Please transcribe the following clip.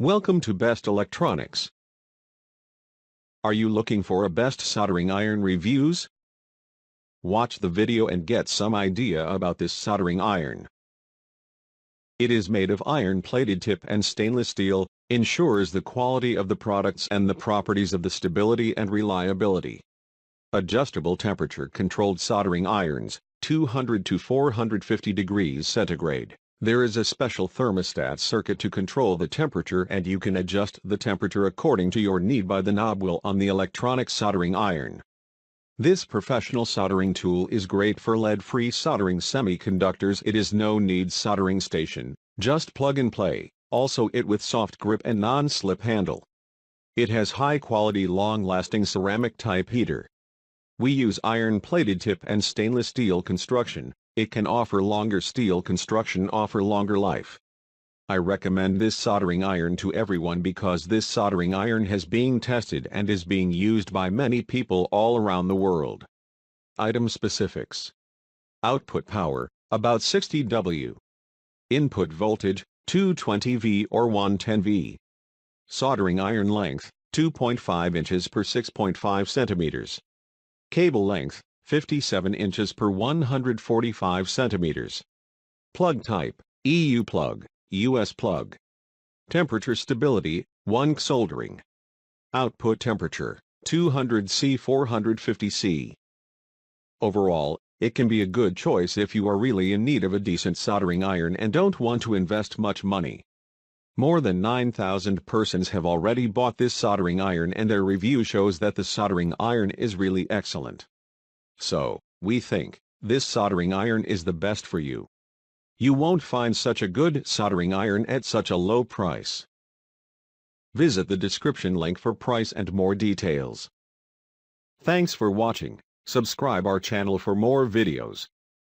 Welcome to Best Electronics. Are you looking for a best soldering iron reviews? Watch the video and get some idea about this soldering iron. It is made of iron-plated tip and stainless steel, ensures the quality of the products and the properties of the stability and reliability. Adjustable temperature-controlled soldering irons, 200 to 450 degrees centigrade. There is a special thermostat circuit to control the temperature, and you can adjust the temperature according to your need by the knob wheel on the electronic soldering iron. This professional soldering tool is great for lead-free soldering semiconductors. It is no-need soldering station, just plug and play, also it with soft grip and non-slip handle. It has high-quality long-lasting ceramic type heater. We use iron-plated tip and stainless steel construction. It can offer longer steel construction, offer longer life. I recommend this soldering iron to everyone because this soldering iron has been tested and is being used by many people all around the world. Item specifics. Output power, about 60 W. Input voltage, 220 V or 110 V. Soldering iron length, 2.5 inches per 6.5 centimeters. Cable length, 57 inches per 145 centimeters. Plug type, EU plug, US plug. Temperature stability, 1 soldering. Output temperature, 200 C 450 C. Overall, it can be a good choice if you are really in need of a decent soldering iron and don't want to invest much money. More than 9,000 persons have already bought this soldering iron and their review shows that the soldering iron is really excellent. So, we think this soldering iron is the best for you. You won't find such a good soldering iron at such a low price. Visit the description link for price and more details. Thanks for watching. Subscribe our channel for more videos.